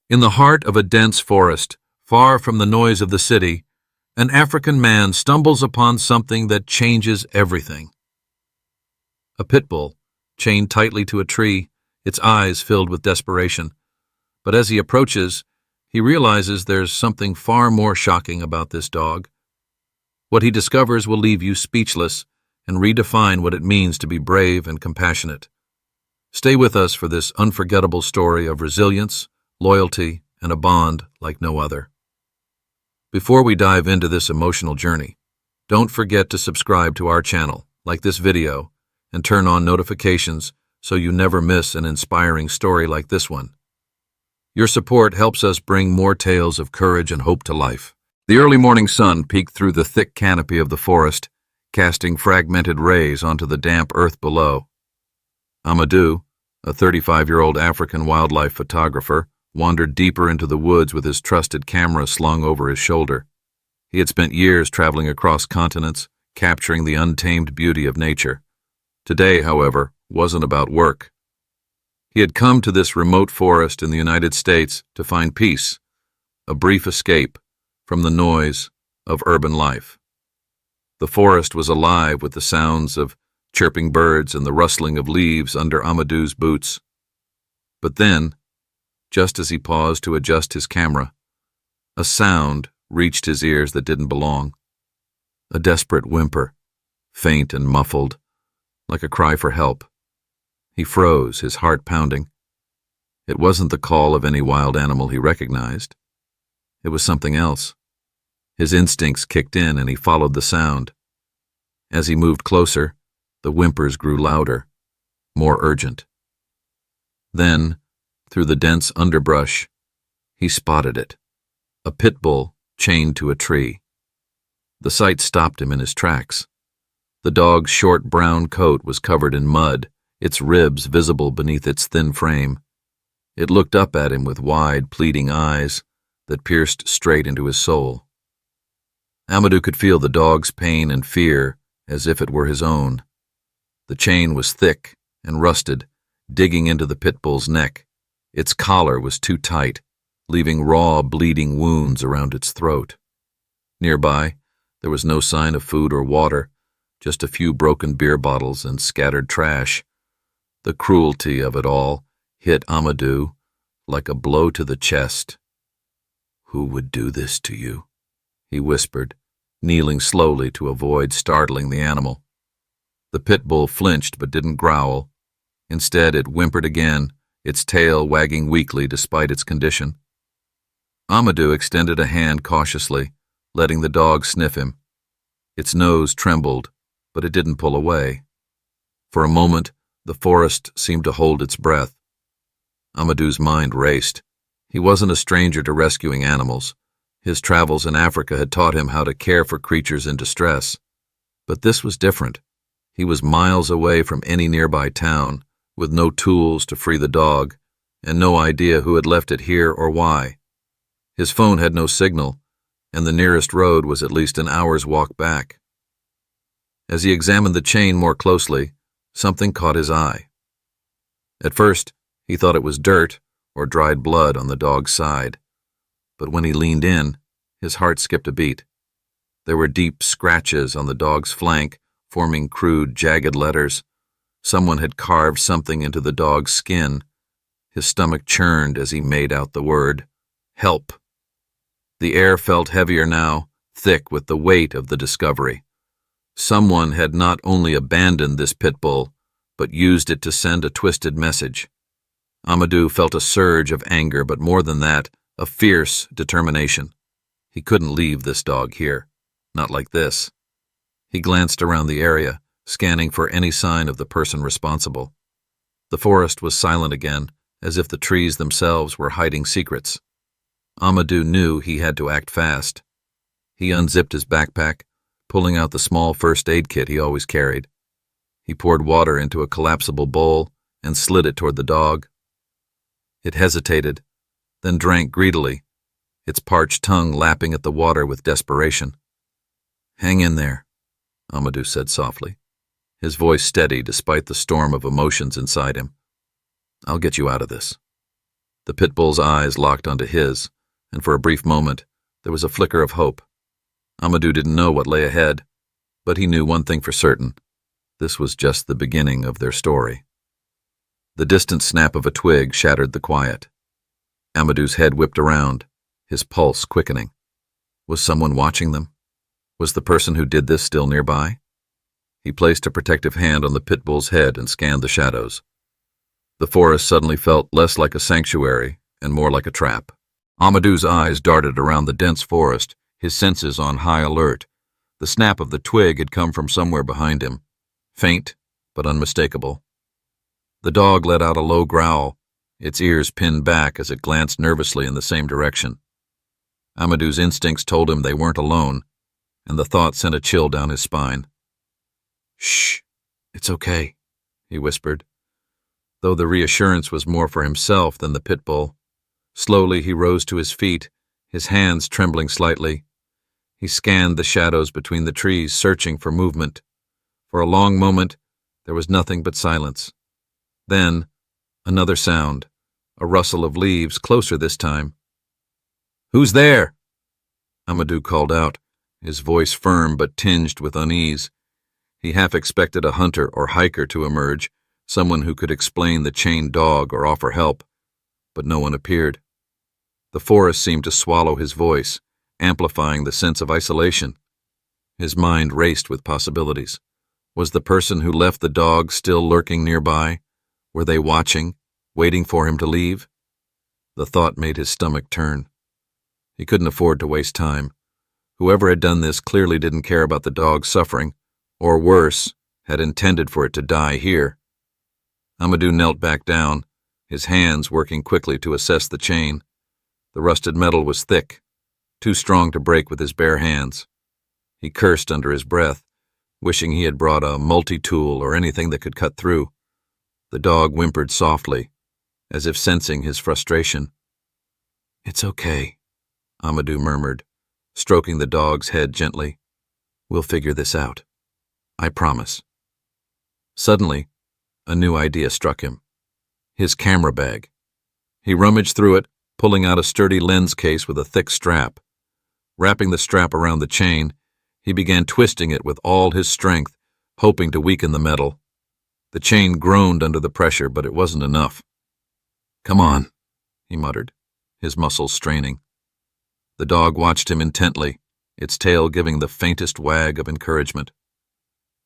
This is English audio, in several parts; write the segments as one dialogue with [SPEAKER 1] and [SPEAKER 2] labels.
[SPEAKER 1] In the heart of a dense forest, far from the noise of the city, an African man stumbles upon something that changes everything. A pit bull, chained tightly to a tree, its eyes filled with desperation. But as he approaches, he realizes there's something far more shocking about this dog. What he discovers will leave you speechless and redefine what it means to be brave and compassionate. Stay with us for this unforgettable story of resilience, loyalty, and a bond like no other. Before we dive into this emotional journey, don't forget to subscribe to our channel, like this video, and turn on notifications so you never miss an inspiring story like this one. Your support helps us bring more tales of courage and hope to life. The early morning sun peeked through the thick canopy of the forest, casting fragmented rays onto the damp earth below. Amadou, a 35-year-old African wildlife photographer, wandered deeper into the woods with his trusted camera slung over his shoulder. He had spent years traveling across continents, capturing the untamed beauty of nature. Today, however, wasn't about work. He had come to this remote forest in the United States to find peace, a brief escape from the noise of urban life. The forest was alive with the sounds of chirping birds and the rustling of leaves under Amadou's boots. But then, just as he paused to adjust his camera, a sound reached his ears that didn't belong. A desperate whimper, faint and muffled, like a cry for help. He froze, his heart pounding. It wasn't the call of any wild animal he recognized. It was something else. His instincts kicked in and he followed the sound. As he moved closer, the whimpers grew louder, more urgent. Then, through the dense underbrush, he spotted it, a pit bull chained to a tree. The sight stopped him in his tracks. The dog's short brown coat was covered in mud, its ribs visible beneath its thin frame. It looked up at him with wide, pleading eyes that pierced straight into his soul. Amadou could feel the dog's pain and fear as if it were his own. The chain was thick and rusted, digging into the pit bull's neck. Its collar was too tight, leaving raw, bleeding wounds around its throat. Nearby, there was no sign of food or water, just a few broken beer bottles and scattered trash. The cruelty of it all hit Amadou like a blow to the chest. "Who would do this to you?" he whispered, kneeling slowly to avoid startling the animal. The pit bull flinched but didn't growl. Instead, it whimpered again, its tail wagging weakly despite its condition. Amadou extended a hand cautiously, letting the dog sniff him. Its nose trembled, but it didn't pull away. For a moment, the forest seemed to hold its breath. Amadou's mind raced. He wasn't a stranger to rescuing animals. His travels in Africa had taught him how to care for creatures in distress. But this was different. He was miles away from any nearby town, with no tools to free the dog, and no idea who had left it here or why. His phone had no signal, and the nearest road was at least an hour's walk back. As he examined the chain more closely, something caught his eye. At first, he thought it was dirt or dried blood on the dog's side. But when he leaned in, his heart skipped a beat. There were deep scratches on the dog's flank, forming crude, jagged letters. Someone had carved something into the dog's skin. His stomach churned as he made out the word, "Help." The air felt heavier now, thick with the weight of the discovery. Someone had not only abandoned this pit bull, but used it to send a twisted message. Amadou felt a surge of anger, but more than that, a fierce determination. He couldn't leave this dog here. Not like this. He glanced around the area, scanning for any sign of the person responsible. The forest was silent again, as if the trees themselves were hiding secrets. Amadou knew he had to act fast. He unzipped his backpack, pulling out the small first aid kit he always carried. He poured water into a collapsible bowl and slid it toward the dog. It hesitated, then drank greedily, its parched tongue lapping at the water with desperation. "Hang in there," Amadou said softly, his voice steady despite the storm of emotions inside him. "I'll get you out of this." The pit bull's eyes locked onto his, and for a brief moment, there was a flicker of hope. Amadou didn't know what lay ahead, but he knew one thing for certain. This was just the beginning of their story. The distant snap of a twig shattered the quiet. Amadou's head whipped around, his pulse quickening. Was someone watching them? Was the person who did this still nearby? He placed a protective hand on the pit bull's head and scanned the shadows. The forest suddenly felt less like a sanctuary and more like a trap. Amadou's eyes darted around the dense forest, his senses on high alert. The snap of the twig had come from somewhere behind him, faint but unmistakable. The dog let out a low growl, its ears pinned back as it glanced nervously in the same direction. Amadou's instincts told him they weren't alone, and the thought sent a chill down his spine. "Shh, it's okay," he whispered, though the reassurance was more for himself than the pit bull. Slowly he rose to his feet, his hands trembling slightly. He scanned the shadows between the trees, searching for movement. For a long moment, there was nothing but silence. Then, another sound, a rustle of leaves, closer this time. "Who's there?" Amadou called out, his voice firm but tinged with unease. He half expected a hunter or hiker to emerge, someone who could explain the chained dog or offer help, but no one appeared. The forest seemed to swallow his voice, amplifying the sense of isolation. His mind raced with possibilities. Was the person who left the dog still lurking nearby? Were they watching, waiting for him to leave? The thought made his stomach turn. He couldn't afford to waste time. Whoever had done this clearly didn't care about the dog's suffering, or worse, had intended for it to die here. Amadou knelt back down, his hands working quickly to assess the chain. The rusted metal was thick, too strong to break with his bare hands. He cursed under his breath, wishing he had brought a multi-tool or anything that could cut through. The dog whimpered softly, as if sensing his frustration. "It's okay," Amadou murmured, stroking the dog's head gently. "We'll figure this out. I promise." Suddenly, a new idea struck him. His camera bag. He rummaged through it, pulling out a sturdy lens case with a thick strap. Wrapping the strap around the chain, he began twisting it with all his strength, hoping to weaken the metal. The chain groaned under the pressure, but it wasn't enough. "Come on," he muttered, his muscles straining. The dog watched him intently, its tail giving the faintest wag of encouragement.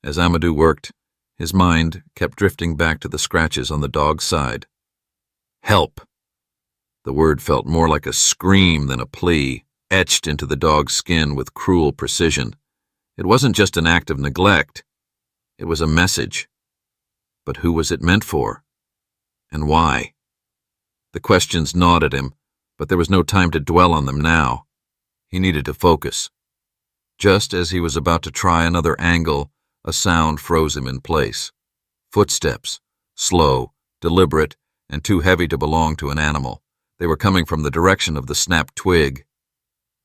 [SPEAKER 1] As Amadou worked, his mind kept drifting back to the scratches on the dog's side. "Help!" The word felt more like a scream than a plea, etched into the dog's skin with cruel precision. It wasn't just an act of neglect. It was a message. But who was it meant for? And why? The questions gnawed at him, but there was no time to dwell on them now. He needed to focus. Just as he was about to try another angle, a sound froze him in place. Footsteps, slow, deliberate, and too heavy to belong to an animal. They were coming from the direction of the snapped twig.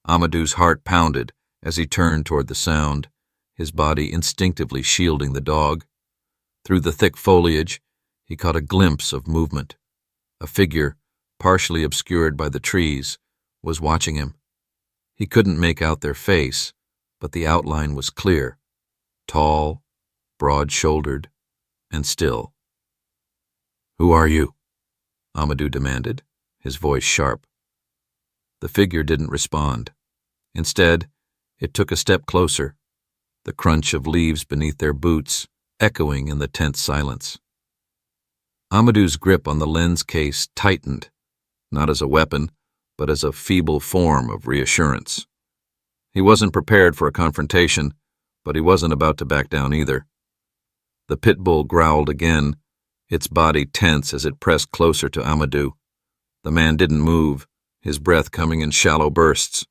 [SPEAKER 1] Amadou's heart pounded as he turned toward the sound, his body instinctively shielding the dog. Through the thick foliage, he caught a glimpse of movement. A figure, partially obscured by the trees, was watching him. He couldn't make out their face, but the outline was clear. Tall, broad-shouldered, and still. "Who are you?" Amadou demanded, his voice sharp. The figure didn't respond. Instead, it took a step closer, the crunch of leaves beneath their boots echoing in the tense silence. Amadou's grip on the lens case tightened, not as a weapon, but as a feeble form of reassurance. He wasn't prepared for a confrontation, but he wasn't about to back down either. The pit bull growled again, its body tense as it pressed closer to Amadou. The man didn't move, his breath coming in shallow bursts.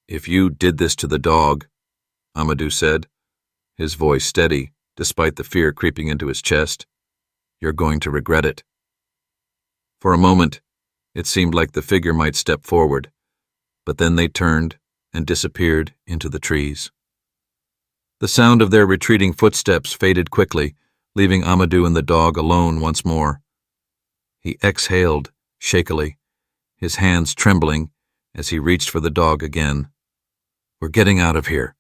[SPEAKER 1] "If you did this to the dog," Amadou said, his voice steady despite the fear creeping into his chest, "you're going to regret it." For a moment, it seemed like the figure might step forward, but then they turned and disappeared into the trees. The sound of their retreating footsteps faded quickly, leaving Amadou and the dog alone once more. He exhaled shakily, his hands trembling as he reached for the dog again. "We're getting out of here,"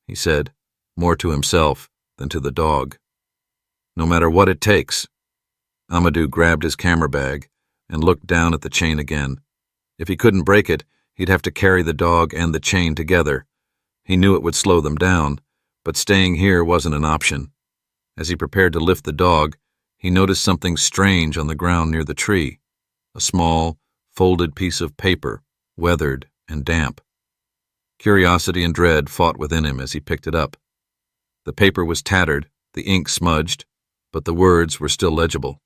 [SPEAKER 1] he said, more to himself than to the dog. "No matter what it takes." Amadou grabbed his camera bag and looked down at the chain again. If he couldn't break it, he'd have to carry the dog and the chain together. He knew it would slow them down, but staying here wasn't an option. As he prepared to lift the dog, he noticed something strange on the ground near the tree, a small, folded piece of paper, weathered and damp. Curiosity and dread fought within him as he picked it up. The paper was tattered, the ink smudged, but the words were still legible.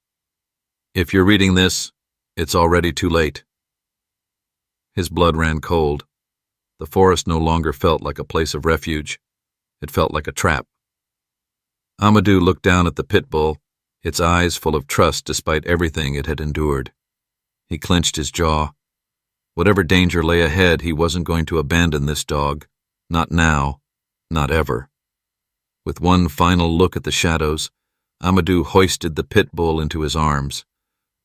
[SPEAKER 1] "If you're reading this, it's already too late." His blood ran cold. The forest no longer felt like a place of refuge. It felt like a trap. Amadou looked down at the pit bull, its eyes full of trust despite everything it had endured. He clenched his jaw. Whatever danger lay ahead, he wasn't going to abandon this dog. Not now, not ever. With one final look at the shadows, Amadou hoisted the pit bull into his arms.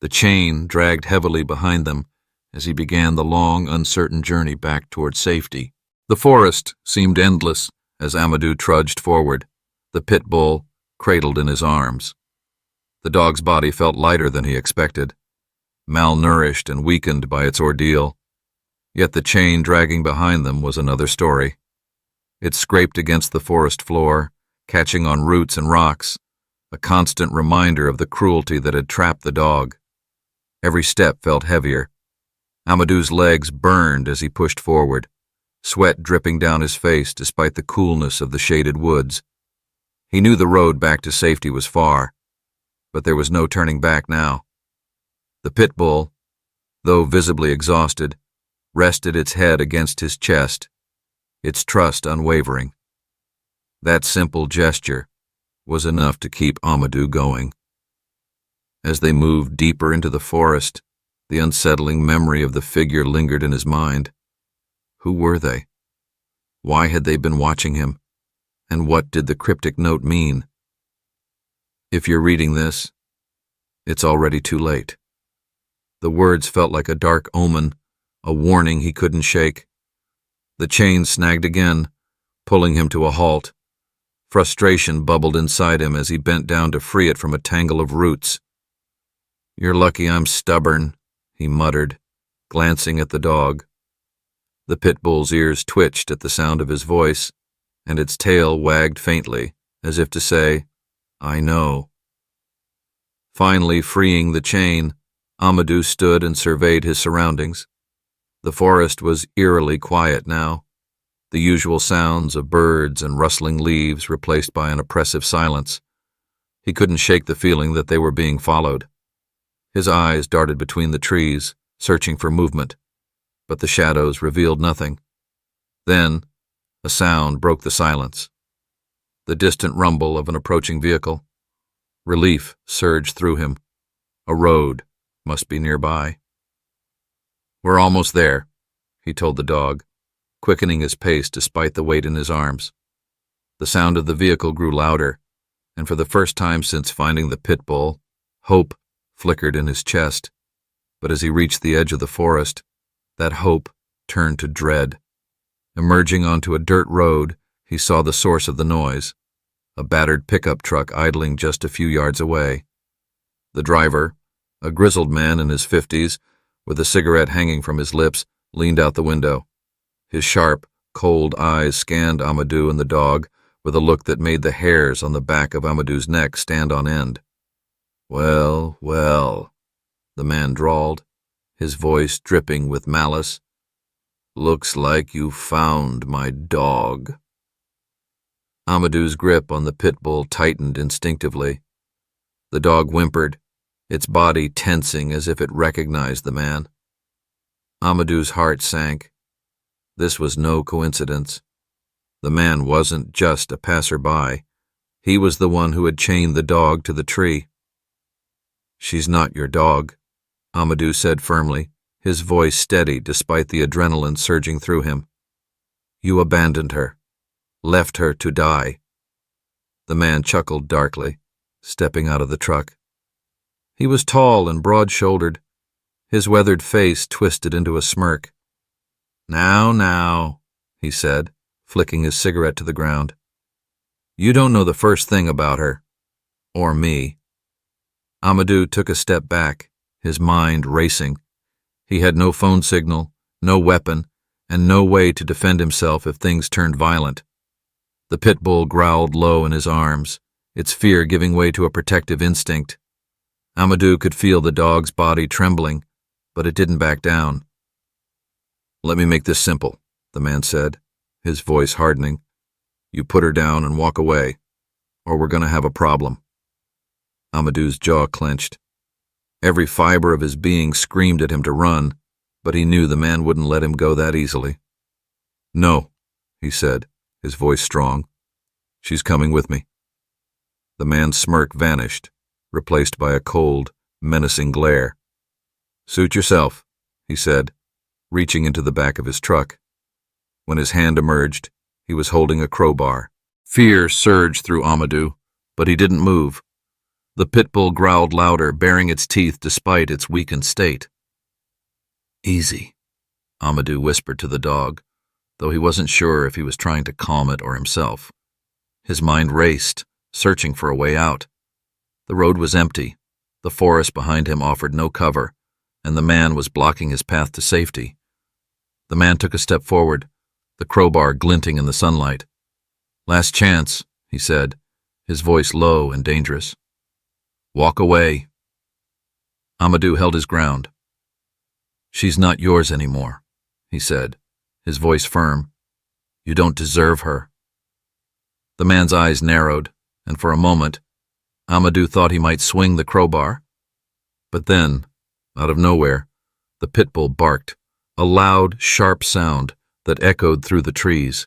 [SPEAKER 1] The chain dragged heavily behind them as he began the long, uncertain journey back toward safety. The forest seemed endless as Amadou trudged forward, the pit bull cradled in his arms. The dog's body felt lighter than he expected, malnourished and weakened by its ordeal. Yet the chain dragging behind them was another story. It scraped against the forest floor, catching on roots and rocks, a constant reminder of the cruelty that had trapped the dog. Every step felt heavier. Amadou's legs burned as he pushed forward, sweat dripping down his face despite the coolness of the shaded woods. He knew the road back to safety was far, but there was no turning back now. The pit bull, though visibly exhausted, rested its head against his chest, its trust unwavering. That simple gesture was enough to keep Amadou going. As they moved deeper into the forest, the unsettling memory of the figure lingered in his mind. Who were they? Why had they been watching him? And what did the cryptic note mean? "If you're reading this, it's already too late." The words felt like a dark omen, a warning he couldn't shake. The chain snagged again, pulling him to a halt. Frustration bubbled inside him as he bent down to free it from a tangle of roots. "You're lucky I'm stubborn," he muttered, glancing at the dog. The pit bull's ears twitched at the sound of his voice, and its tail wagged faintly, as if to say, "I know." Finally freeing the chain, Amadou stood and surveyed his surroundings. The forest was eerily quiet now, the usual sounds of birds and rustling leaves replaced by an oppressive silence. He couldn't shake the feeling that they were being followed. His eyes darted between the trees, searching for movement, but the shadows revealed nothing. Then, a sound broke the silence. The distant rumble of an approaching vehicle. Relief surged through him. A road must be nearby. "We're almost there," he told the dog, quickening his pace despite the weight in his arms. The sound of the vehicle grew louder, and for the first time since finding the pit bull, hope flickered in his chest. But as he reached the edge of the forest, that hope turned to dread. Emerging onto a dirt road, he saw the source of the noise, a battered pickup truck idling just a few yards away. The driver, a grizzled man in his 50s, with a cigarette hanging from his lips, leaned out the window. His sharp, cold eyes scanned Amadou and the dog with a look that made the hairs on the back of Amadou's neck stand on end. "Well, well," the man drawled, his voice dripping with malice. "Looks like you found my dog." Amadou's grip on the pit bull tightened instinctively. The dog whimpered, its body tensing as if it recognized the man. Amadou's heart sank. This was no coincidence. The man wasn't just a passerby. He was the one who had chained the dog to the tree. "She's not your dog," Amadou said firmly, his voice steady despite the adrenaline surging through him. "You abandoned her, left her to die." The man chuckled darkly, stepping out of the truck. He was tall and broad-shouldered, His weathered face twisted into a smirk. Now, he said, flicking his cigarette to the ground. You don't know the first thing about her. Or me. Amadou took a step back, his mind racing. He had no phone signal, no weapon, and no way to defend himself if things turned violent. The pit bull growled low in his arms, its fear giving way to a protective instinct. Amadou could feel the dog's body trembling, but it didn't back down. Let me make this simple, the man said, his voice hardening. You put her down and walk away, or we're going to have a problem. Amadou's jaw clenched. Every fiber of his being screamed at him to run, but he knew the man wouldn't let him go that easily. No, he said, his voice strong. She's coming with me. The man's smirk vanished, replaced by a cold, menacing glare. Suit yourself, he said, reaching into the back of his truck. When his hand emerged, he was holding a crowbar. Fear surged through Amadou, but he didn't move. The pit bull growled louder, baring its teeth despite its weakened state. Easy, Amadou whispered to the dog, though he wasn't sure if he was trying to calm it or himself. His mind raced, searching for a way out. The road was empty, the forest behind him offered no cover, and the man was blocking his path to safety. The man took a step forward, the crowbar glinting in the sunlight. Last chance, he said, his voice low and dangerous. Walk away. Amadou held his ground. She's not yours anymore, he said, his voice firm. You don't deserve her. The man's eyes narrowed, and for a moment, Amadou thought he might swing the crowbar. But then, out of nowhere, the pit bull barked, a loud, sharp sound that echoed through the trees.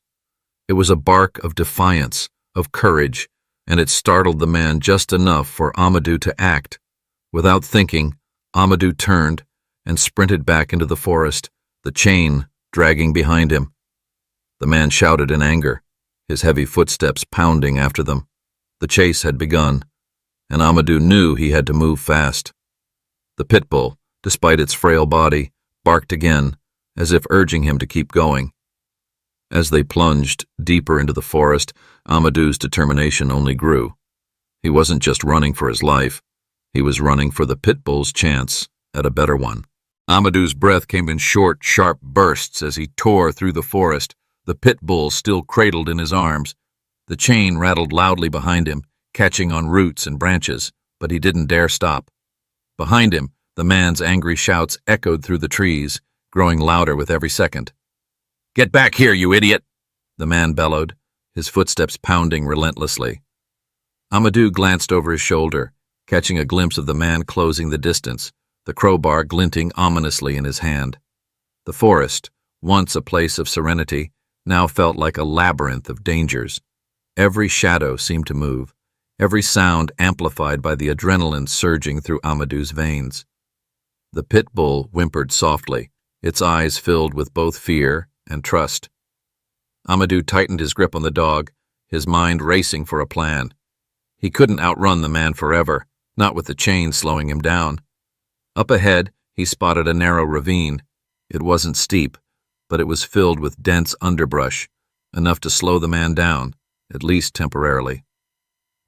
[SPEAKER 1] It was a bark of defiance, of courage, and it startled the man just enough for Amadou to act. Without thinking, Amadou turned and sprinted back into the forest, the chain dragging behind him. The man shouted in anger, his heavy footsteps pounding after them. The chase had begun, and Amadou knew he had to move fast. The pit bull, despite its frail body, barked again, as if urging him to keep going. As they plunged deeper into the forest, Amadou's determination only grew. He wasn't just running for his life, he was running for the pit bull's chance at a better one. Amadou's breath came in short, sharp bursts as he tore through the forest, the pit bull still cradled in his arms. The chain rattled loudly behind him, catching on roots and branches, but he didn't dare stop. Behind him, the man's angry shouts echoed through the trees, growing louder with every second. Get back here, you idiot! The man bellowed, his footsteps pounding relentlessly. Amadou glanced over his shoulder, catching a glimpse of the man closing the distance, the crowbar glinting ominously in his hand. The forest, once a place of serenity, now felt like a labyrinth of dangers. Every shadow seemed to move, every sound amplified by the adrenaline surging through Amadou's veins. The pit bull whimpered softly, its eyes filled with both fear and trust. Amadou tightened his grip on the dog, his mind racing for a plan. He couldn't outrun the man forever, not with the chain slowing him down. Up ahead, he spotted a narrow ravine. It wasn't steep, but it was filled with dense underbrush, enough to slow the man down, at least temporarily.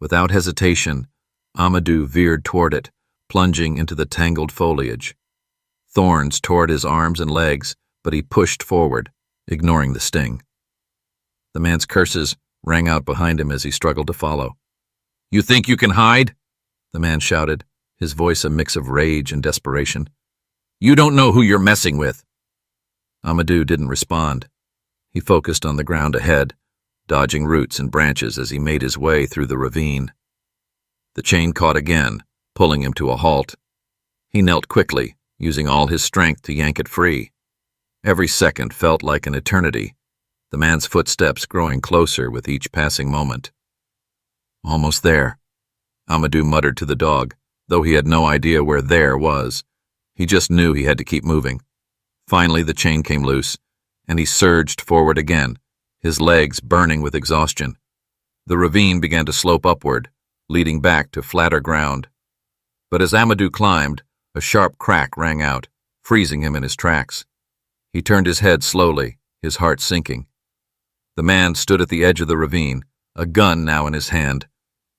[SPEAKER 1] Without hesitation, Amadou veered toward it, plunging into the tangled foliage. Thorns tore at his arms and legs, but he pushed forward, ignoring the sting. The man's curses rang out behind him as he struggled to follow. You think you can hide? The man shouted, his voice a mix of rage and desperation. You don't know who you're messing with. Amadou didn't respond. He focused on the ground ahead, dodging roots and branches as he made his way through the ravine. The chain caught again, pulling him to a halt. He knelt quickly, using all his strength to yank it free. Every second felt like an eternity, the man's footsteps growing closer with each passing moment. Almost there, Amadou muttered to the dog, though he had no idea where there was. He just knew he had to keep moving. Finally, the chain came loose, and he surged forward again, his legs burning with exhaustion. The ravine began to slope upward, leading back to flatter ground. But as Amadou climbed, a sharp crack rang out, freezing him in his tracks. He turned his head slowly, his heart sinking. The man stood at the edge of the ravine, a gun now in his hand.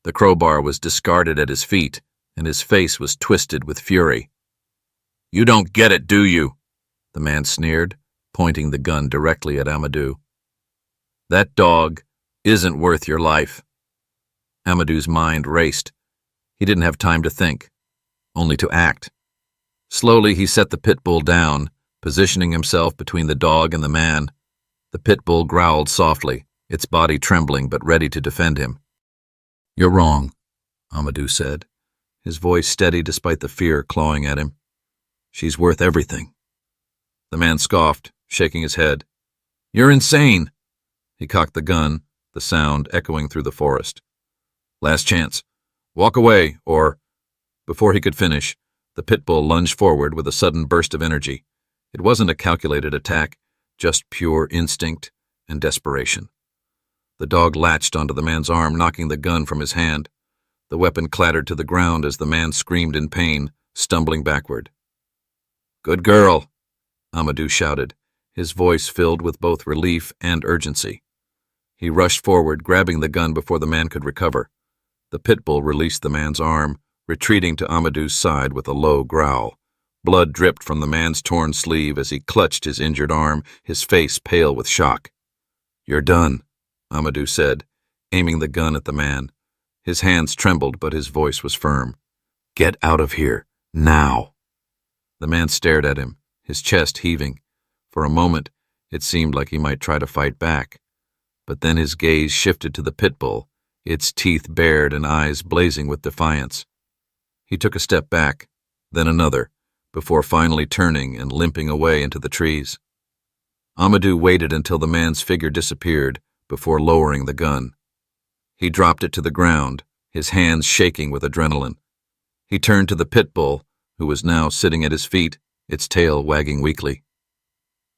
[SPEAKER 1] The crowbar was discarded at his feet, and his face was twisted with fury. "You don't get it, do you?" the man sneered, pointing the gun directly at Amadou. "That dog isn't worth your life." Amadou's mind raced. He didn't have time to think, only to act. Slowly he set the pit bull down, positioning himself between the dog and the man. The pit bull growled softly, its body trembling but ready to defend him. "You're wrong," Amadou said, his voice steady despite the fear clawing at him. "She's worth everything." The man scoffed, shaking his head. "You're insane." He cocked the gun, the sound echoing through the forest. "Last chance. Walk away, or—" Before he could finish, the pit bull lunged forward with a sudden burst of energy. It wasn't a calculated attack, just pure instinct and desperation. The dog latched onto the man's arm, knocking the gun from his hand. The weapon clattered to the ground as the man screamed in pain, stumbling backward. "Good girl," Amadou shouted, his voice filled with both relief and urgency. He rushed forward, grabbing the gun before the man could recover. The pit bull released the man's arm, retreating to Amadou's side with a low growl. Blood dripped from the man's torn sleeve as he clutched his injured arm, his face pale with shock. "You're done," Amadou said, aiming the gun at the man. His hands trembled, but his voice was firm. "Get out of here, now." The man stared at him, his chest heaving. For a moment, it seemed like he might try to fight back. But then his gaze shifted to the pit bull, its teeth bared and eyes blazing with defiance. He took a step back, then another, before finally turning and limping away into the trees. Amadou waited until the man's figure disappeared before lowering the gun. He dropped it to the ground, his hands shaking with adrenaline. He turned to the pit bull, who was now sitting at his feet, its tail wagging weakly.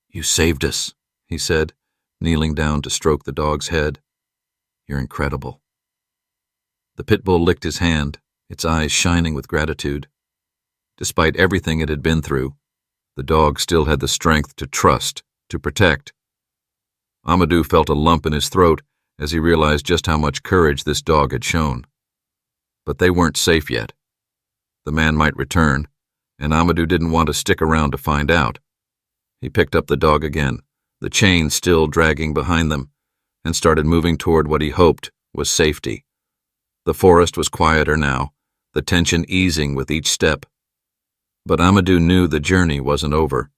[SPEAKER 1] "You saved us," he said, kneeling down to stroke the dog's head. "You're incredible." The pit bull licked his hand, its eyes shining with gratitude. Despite everything it had been through, the dog still had the strength to trust, to protect. Amadou felt a lump in his throat as he realized just how much courage this dog had shown. But they weren't safe yet. The man might return, and Amadou didn't want to stick around to find out. He picked up the dog again, the chain still dragging behind them, and started moving toward what he hoped was safety. The forest was quieter now, the tension easing with each step. But Amadou knew the journey wasn't over.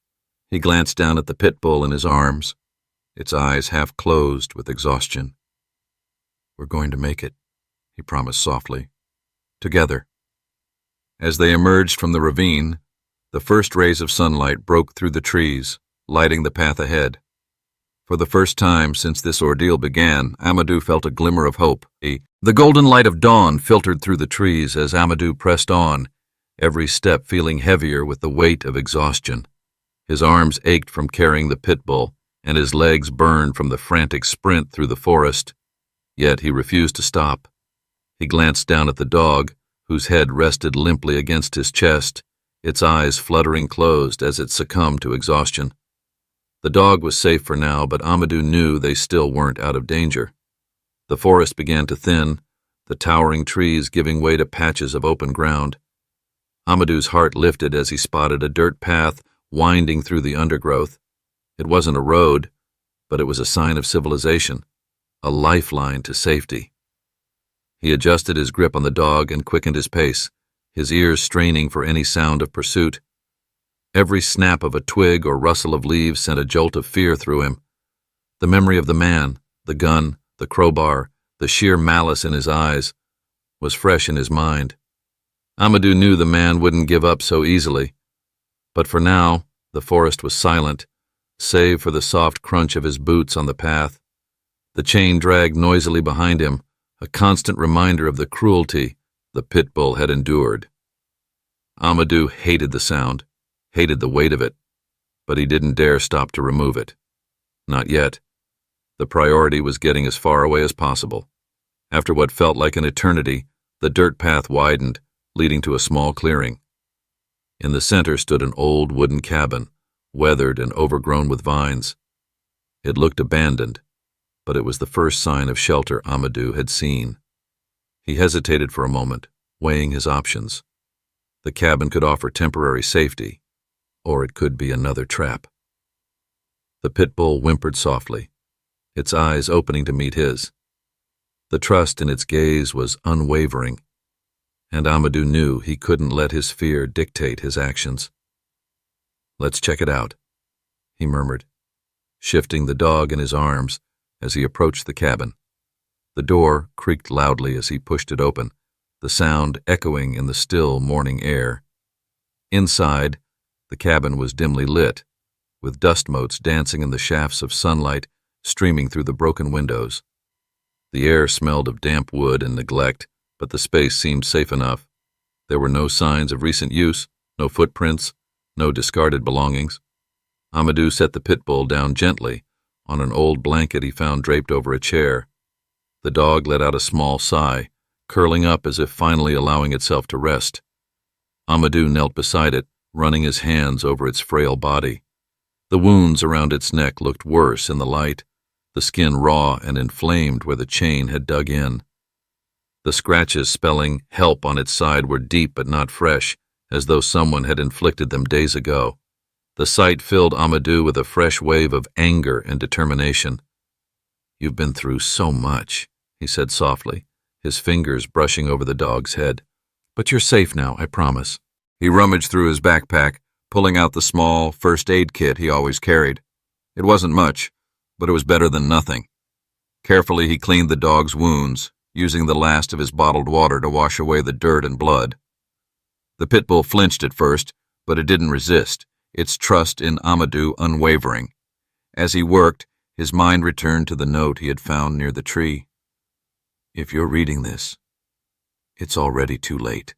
[SPEAKER 1] He glanced down at the pit bull in his arms, its eyes half closed with exhaustion. "We're going to make it," he promised softly. "Together." As they emerged from the ravine, the first rays of sunlight broke through the trees, lighting the path ahead. For the first time since this ordeal began, Amadou felt a glimmer of hope. The golden light of dawn filtered through the trees as Amadou pressed on, every step feeling heavier with the weight of exhaustion. His arms ached from carrying the pit bull, and his legs burned from the frantic sprint through the forest. Yet he refused to stop. He glanced down at the dog, whose head rested limply against his chest, its eyes fluttering closed as it succumbed to exhaustion. The dog was safe for now, but Amadou knew they still weren't out of danger. The forest began to thin, the towering trees giving way to patches of open ground. Amadou's heart lifted as he spotted a dirt path winding through the undergrowth. It wasn't a road, but it was a sign of civilization, a lifeline to safety. He adjusted his grip on the dog and quickened his pace, his ears straining for any sound of pursuit. Every snap of a twig or rustle of leaves sent a jolt of fear through him. The memory of the man, the gun, the crowbar, the sheer malice in his eyes, was fresh in his mind. Amadou knew the man wouldn't give up so easily. But for now, the forest was silent, save for the soft crunch of his boots on the path. The chain dragged noisily behind him, a constant reminder of the cruelty the pit bull had endured. Amadou hated the sound, hated the weight of it, but he didn't dare stop to remove it. Not yet. The priority was getting as far away as possible. After what felt like an eternity, the dirt path widened, leading to a small clearing. In the center stood an old wooden cabin, weathered and overgrown with vines. It looked abandoned, but it was the first sign of shelter Amadou had seen. He hesitated for a moment, weighing his options. The cabin could offer temporary safety, or it could be another trap. The pit bull whimpered softly, its eyes opening to meet his. The trust in its gaze was unwavering, and Amadou knew he couldn't let his fear dictate his actions. "Let's check it out," he murmured, shifting the dog in his arms as he approached the cabin. The door creaked loudly as he pushed it open, the sound echoing in the still morning air. Inside, the cabin was dimly lit, with dust motes dancing in the shafts of sunlight streaming through the broken windows. The air smelled of damp wood and neglect, but the space seemed safe enough. There were no signs of recent use, no footprints, no discarded belongings. Amadou set the pit bull down gently on an old blanket he found draped over a chair. The dog let out a small sigh, curling up as if finally allowing itself to rest. Amadou knelt beside it, running his hands over its frail body. The wounds around its neck looked worse in the light, the skin raw and inflamed where the chain had dug in. The scratches spelling help on its side were deep but not fresh, as though someone had inflicted them days ago. The sight filled Amadou with a fresh wave of anger and determination. "You've been through so much," he said softly, his fingers brushing over the dog's head. "But you're safe now, I promise." He rummaged through his backpack, pulling out the small first aid kit he always carried. It wasn't much, but it was better than nothing. Carefully he cleaned the dog's wounds, using the last of his bottled water to wash away the dirt and blood. The pit bull flinched at first, but it didn't resist, its trust in Amadou unwavering. As he worked, his mind returned to the note he had found near the tree. "If you're reading this, it's already too late."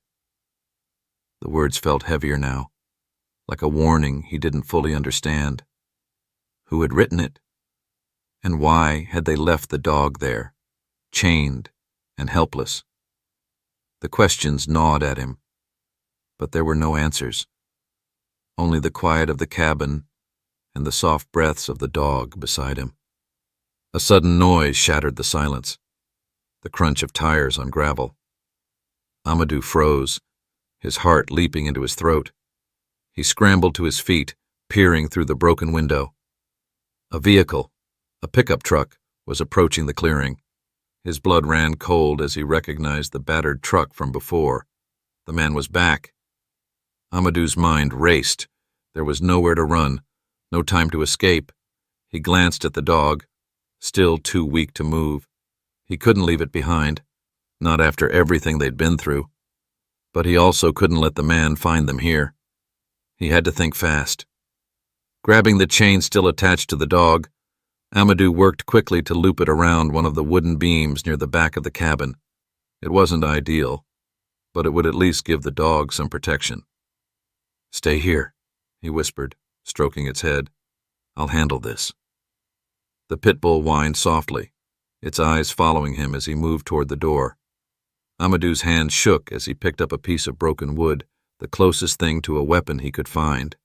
[SPEAKER 1] The words felt heavier now, like a warning he didn't fully understand. Who had written it? And why had they left the dog there, chained and helpless? The questions gnawed at him, but there were no answers. Only the quiet of the cabin and the soft breaths of the dog beside him. A sudden noise shattered the silence, the crunch of tires on gravel. Amadou froze, his heart leaping into his throat. He scrambled to his feet, peering through the broken window. A vehicle, a pickup truck, was approaching the clearing. His blood ran cold as he recognized the battered truck from before. The man was back. Amadou's mind raced. There was nowhere to run, no time to escape. He glanced at the dog, still too weak to move. He couldn't leave it behind, not after everything they'd been through. But he also couldn't let the man find them here. He had to think fast. Grabbing the chain still attached to the dog, Amadou worked quickly to loop it around one of the wooden beams near the back of the cabin. It wasn't ideal, but it would at least give the dog some protection. "Stay here," he whispered, stroking its head. "I'll handle this." The pit bull whined softly, its eyes following him as he moved toward the door. Amadou's hand shook as he picked up a piece of broken wood, the closest thing to a weapon he could find.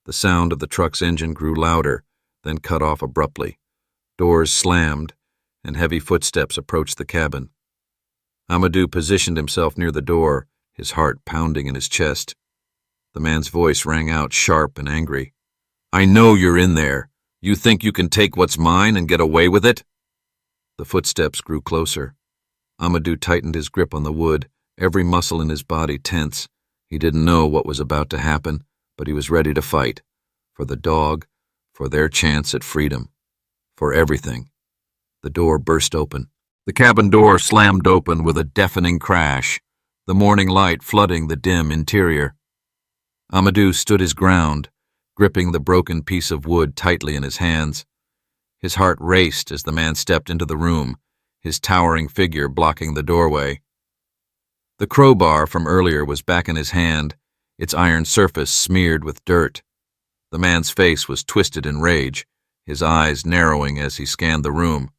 [SPEAKER 1] The sound of the truck's engine grew louder, then cut off abruptly. Doors slammed, and heavy footsteps approached the cabin. Amadou positioned himself near the door, his heart pounding in his chest. The man's voice rang out sharp and angry. "I know you're in there. You think you can take what's mine and get away with it?" The footsteps grew closer. Amadou tightened his grip on the wood, every muscle in his body tense. He didn't know what was about to happen, but he was ready to fight. For the dog, for their chance at freedom, for everything. The door burst open. The cabin door slammed open with a deafening crash, the morning light flooding the dim interior. Amadou stood his ground, gripping the broken piece of wood tightly in his hands. His heart raced as the man stepped into the room, his towering figure blocking the doorway. The crowbar from earlier was back in his hand, its iron surface smeared with dirt. The man's face was twisted in rage, his eyes narrowing as he scanned the room.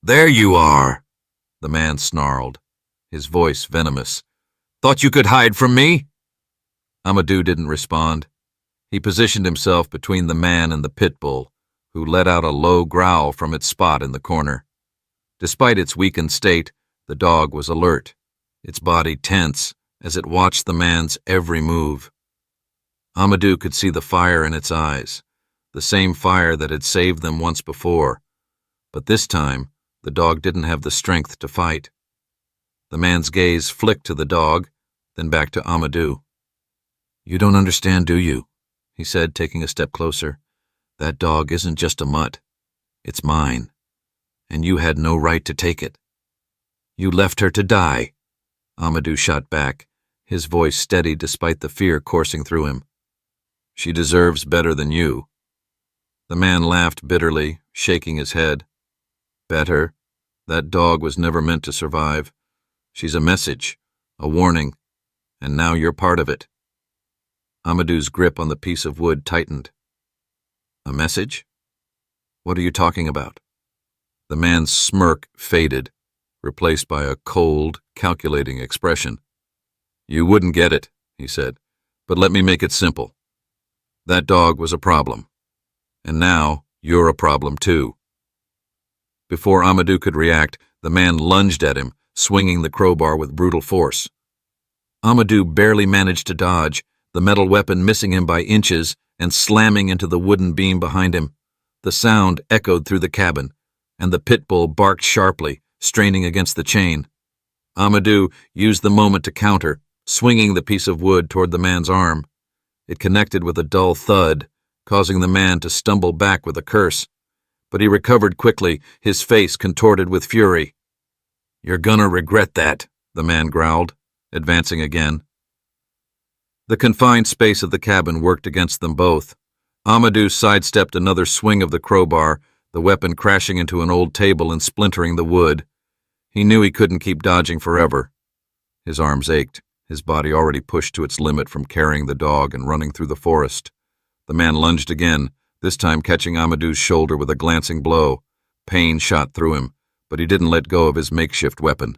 [SPEAKER 1] "There you are," the man snarled, his voice venomous. "Thought you could hide from me?" Amadou didn't respond. He positioned himself between the man and the pit bull, who let out a low growl from its spot in the corner. Despite its weakened state, the dog was alert, its body tense as it watched the man's every move. Amadou could see the fire in its eyes, the same fire that had saved them once before, but this time the dog didn't have the strength to fight. The man's gaze flicked to the dog, then back to Amadou. "You don't understand, do you?" he said, taking a step closer. "That dog isn't just a mutt. It's mine, and you had no right to take it. You left her to die." Amadou shot back, his voice steady despite the fear coursing through him. "She deserves better than you." The man laughed bitterly, shaking his head. "Better? That dog was never meant to survive. She's a message, a warning, and now you're part of it." Amadou's grip on the piece of wood tightened. "A message? What are you talking about?" The man's smirk faded, replaced by a cold, calculating expression. "You wouldn't get it," he said, "but let me make it simple. That dog was a problem, and now you're a problem too." Before Amadou could react, the man lunged at him, swinging the crowbar with brutal force. Amadou barely managed to dodge, the metal weapon missing him by inches and slamming into the wooden beam behind him. The sound echoed through the cabin, and the pit bull barked sharply, straining against the chain. Amadou used the moment to counter, swinging the piece of wood toward the man's arm. It connected with a dull thud, causing the man to stumble back with a curse. But he recovered quickly, his face contorted with fury. "You're gonna regret that," the man growled, advancing again. The confined space of the cabin worked against them both. Amadou sidestepped another swing of the crowbar, the weapon crashing into an old table and splintering the wood. He knew he couldn't keep dodging forever. His arms ached, his body already pushed to its limit from carrying the dog and running through the forest. The man lunged again, this time catching Amadou's shoulder with a glancing blow. Pain shot through him, but he didn't let go of his makeshift weapon.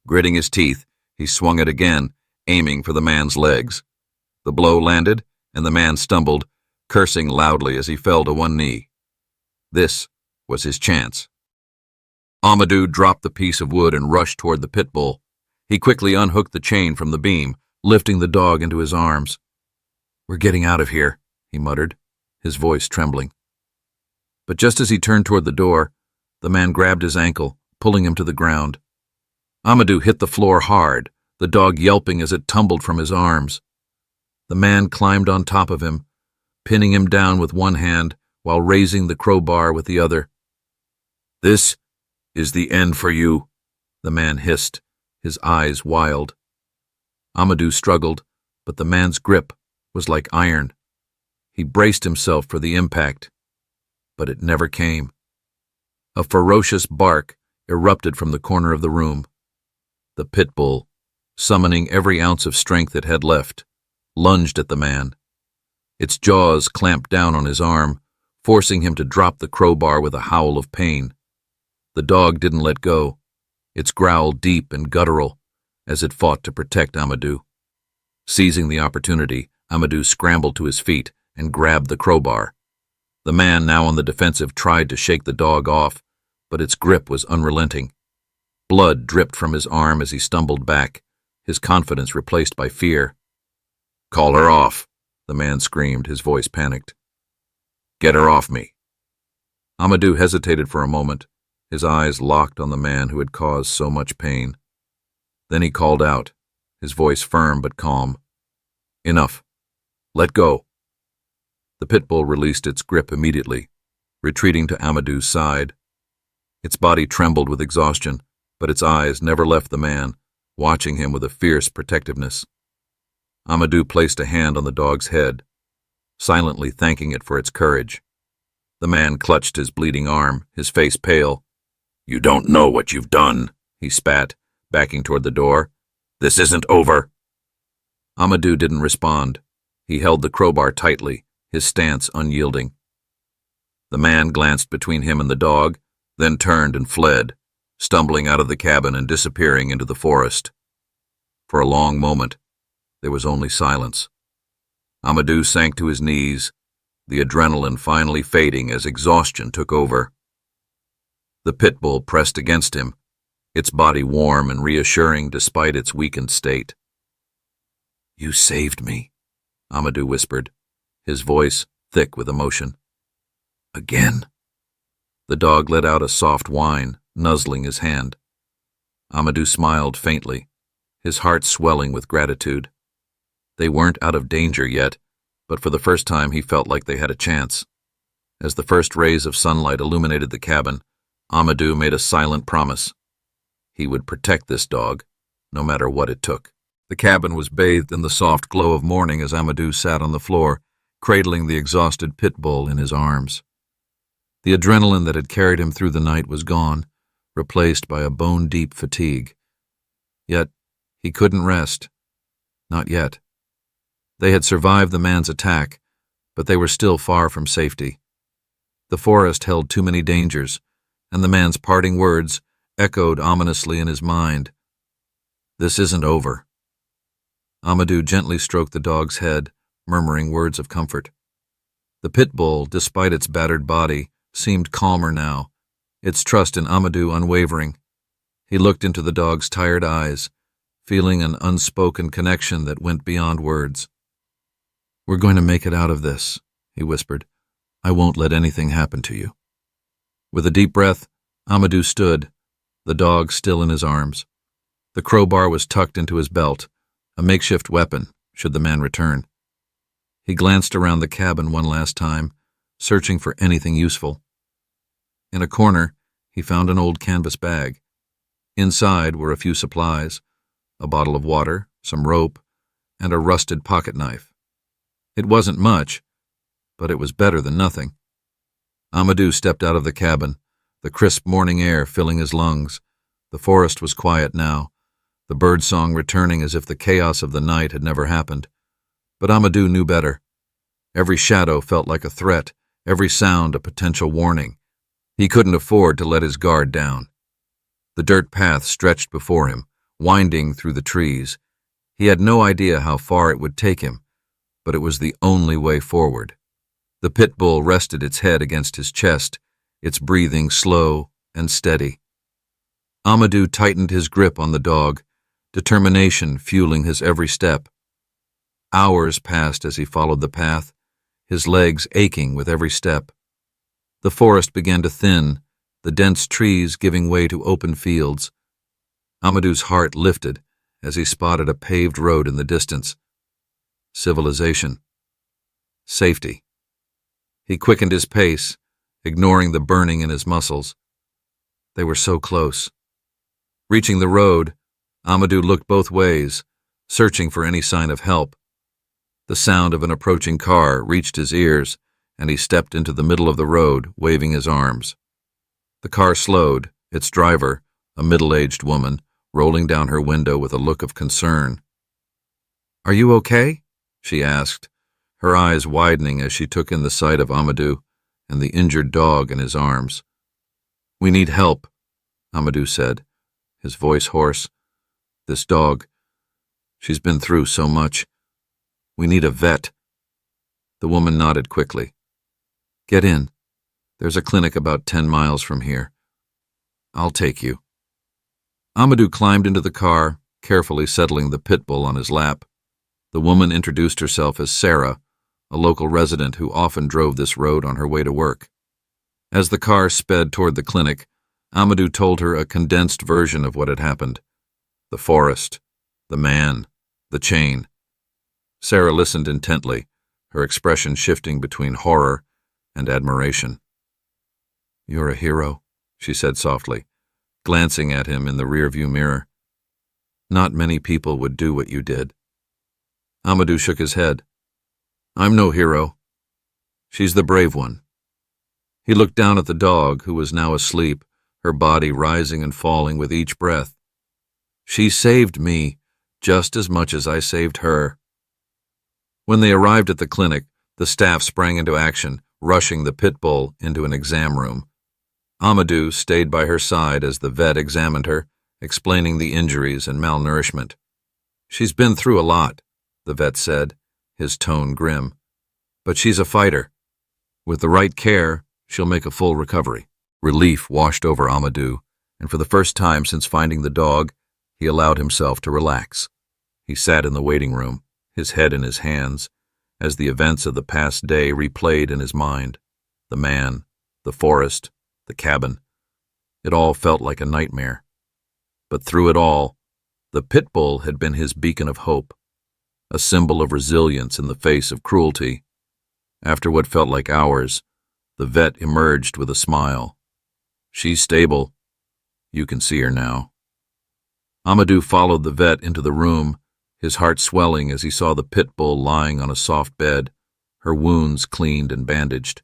[SPEAKER 1] Gritting his teeth, he swung it again, aiming for the man's legs. The blow landed, and the man stumbled, cursing loudly as he fell to one knee. This was his chance. Amadou dropped the piece of wood and rushed toward the pit bull. He quickly unhooked the chain from the beam, lifting the dog into his arms. "We're getting out of here," he muttered, his voice trembling. But just as he turned toward the door, the man grabbed his ankle, pulling him to the ground. Amadou hit the floor hard, the dog yelping as it tumbled from his arms. The man climbed on top of him, pinning him down with one hand while raising the crowbar with the other. "This is the end for you," the man hissed, his eyes wild. Amadou struggled, but the man's grip was like iron. He braced himself for the impact, but it never came. A ferocious bark erupted from the corner of the room. The pit bull, summoning every ounce of strength it had left, lunged at the man. Its jaws clamped down on his arm, forcing him to drop the crowbar with a howl of pain. The dog didn't let go, its growl deep and guttural as it fought to protect Amadou. Seizing the opportunity, Amadou scrambled to his feet and grabbed the crowbar. The man, now on the defensive, tried to shake the dog off, but its grip was unrelenting. Blood dripped from his arm as he stumbled back, his confidence replaced by fear. "Call her off," the man screamed, his voice panicked. "Get her off me." Amadou hesitated for a moment, his eyes locked on the man who had caused so much pain. Then he called out, his voice firm but calm. "Enough. Let go." The pit bull released its grip immediately, retreating to Amadou's side. Its body trembled with exhaustion, but its eyes never left the man, watching him with a fierce protectiveness. Amadou placed a hand on the dog's head, silently thanking it for its courage. The man clutched his bleeding arm, his face pale. "You don't know what you've done," he spat, backing toward the door. "This isn't over." Amadou didn't respond. He held the crowbar tightly, his stance unyielding. The man glanced between him and the dog, then turned and fled, stumbling out of the cabin and disappearing into the forest. For a long moment, there was only silence, Amadou sank to his knees, the adrenaline finally fading as exhaustion took over. The pit bull pressed against him, its body warm and reassuring despite its weakened state. "You saved me," Amadou whispered, his voice thick with emotion. "Again." The dog let out a soft whine, nuzzling his hand. Amadou smiled faintly, his heart swelling with gratitude. They weren't out of danger yet, but for the first time he felt like they had a chance. As the first rays of sunlight illuminated the cabin, Amadou made a silent promise. He would protect this dog, no matter what it took. The cabin was bathed in the soft glow of morning as Amadou sat on the floor, cradling the exhausted pit bull in his arms. The adrenaline that had carried him through the night was gone, replaced by a bone-deep fatigue. Yet he couldn't rest. Not yet. They had survived the man's attack, but they were still far from safety. The forest held too many dangers, and the man's parting words echoed ominously in his mind. "This isn't over." Amadou gently stroked the dog's head, murmuring words of comfort. The pit bull, despite its battered body, seemed calmer now, its trust in Amadou unwavering. He looked into the dog's tired eyes, feeling an unspoken connection that went beyond words. "We're going to make it out of this," he whispered. "I won't let anything happen to you." With a deep breath, Amadou stood, the dog still in his arms. The crowbar was tucked into his belt, a makeshift weapon should the man return. He glanced around the cabin one last time, searching for anything useful. In a corner, he found an old canvas bag. Inside were a few supplies, a bottle of water, some rope, and a rusted pocket knife. It wasn't much, but it was better than nothing. Amadou stepped out of the cabin, the crisp morning air filling his lungs. The forest was quiet now, the birdsong returning as if the chaos of the night had never happened. But Amadou knew better. Every shadow felt like a threat, every sound a potential warning. He couldn't afford to let his guard down. The dirt path stretched before him, winding through the trees. He had no idea how far it would take him, but it was the only way forward. The pit bull rested its head against his chest, its breathing slow and steady. Amadou tightened his grip on the dog, determination fueling his every step. Hours passed as he followed the path, his legs aching with every step. The forest began to thin, the dense trees giving way to open fields. Amadou's heart lifted as he spotted a paved road in the distance. Civilization. Safety. He quickened his pace, ignoring the burning in his muscles. They were so close. Reaching the road, Amadou looked both ways, searching for any sign of help. The sound of an approaching car reached his ears, and he stepped into the middle of the road, waving his arms. The car slowed, its driver, a middle-aged woman, rolling down her window with a look of concern. "Are you okay?" she asked, her eyes widening as she took in the sight of Amadou and the injured dog in his arms. "We need help," Amadou said, his voice hoarse. "This dog, she's been through so much. We need a vet." The woman nodded quickly. "Get in. There's a clinic about 10 miles from here. I'll take you." Amadou climbed into the car, carefully settling the pit bull on his lap. The woman introduced herself as Sarah, a local resident who often drove this road on her way to work. As the car sped toward the clinic, Amadou told her a condensed version of what had happened. The forest, the man, the chain. Sarah listened intently, her expression shifting between horror and admiration. "You're a hero," she said softly, glancing at him in the rearview mirror. "Not many people would do what you did." Amadou shook his head. "I'm no hero. She's the brave one." He looked down at the dog, who was now asleep, her body rising and falling with each breath. "She saved me just as much as I saved her." When they arrived at the clinic, the staff sprang into action, rushing the pit bull into an exam room. Amadou stayed by her side as the vet examined her, explaining the injuries and malnourishment. "She's been through a lot," the vet said, his tone grim. "But she's a fighter. With the right care, she'll make a full recovery." Relief washed over Amadou, and for the first time since finding the dog, he allowed himself to relax. He sat in the waiting room, his head in his hands, as the events of the past day replayed in his mind. The man, the forest, the cabin. It all felt like a nightmare. But through it all, the pit bull had been his beacon of hope, a symbol of resilience in the face of cruelty. After what felt like hours, the vet emerged with a smile. "She's stable. You can see her now." Amadou followed the vet into the room, his heart swelling as he saw the pit bull lying on a soft bed, her wounds cleaned and bandaged.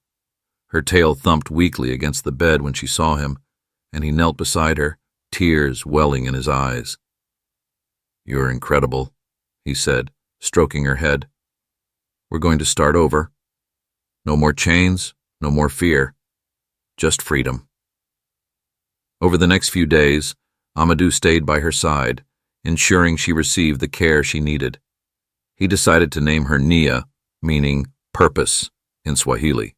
[SPEAKER 1] Her tail thumped weakly against the bed when she saw him, and he knelt beside her, tears welling in his eyes. "You're incredible," he said, stroking her head. "We're going to start over. No more chains, no more fear. Just freedom." Over the next few days, Amadou stayed by her side, ensuring she received the care she needed. He decided to name her Nia, meaning purpose in Swahili,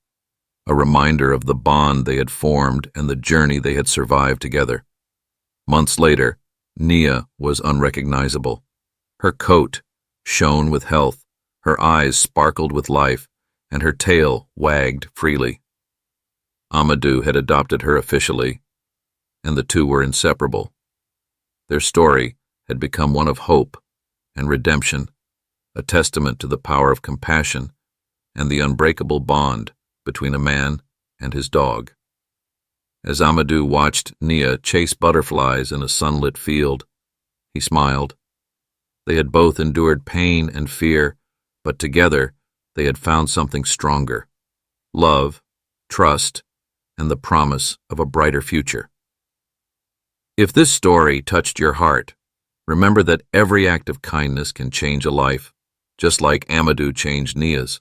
[SPEAKER 1] a reminder of the bond they had formed and the journey they had survived together. Months later, Nia was unrecognizable. Her coat shone with health, her eyes sparkled with life, and her tail wagged freely. Amadou had adopted her officially, and the two were inseparable. Their story had become one of hope and redemption, a testament to the power of compassion and the unbreakable bond between a man and his dog. As Amadou watched Nia chase butterflies in a sunlit field, he smiled. They had both endured pain and fear, but together they had found something stronger: love, trust, and the promise of a brighter future. If this story touched your heart, remember that every act of kindness can change a life, just like Amadou changed Nia's.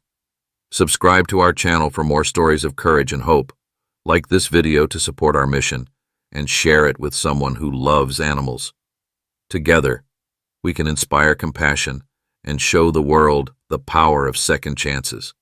[SPEAKER 1] Subscribe to our channel for more stories of courage and hope. Like this video to support our mission, and share it with someone who loves animals. Together, we can inspire compassion and show the world the power of second chances.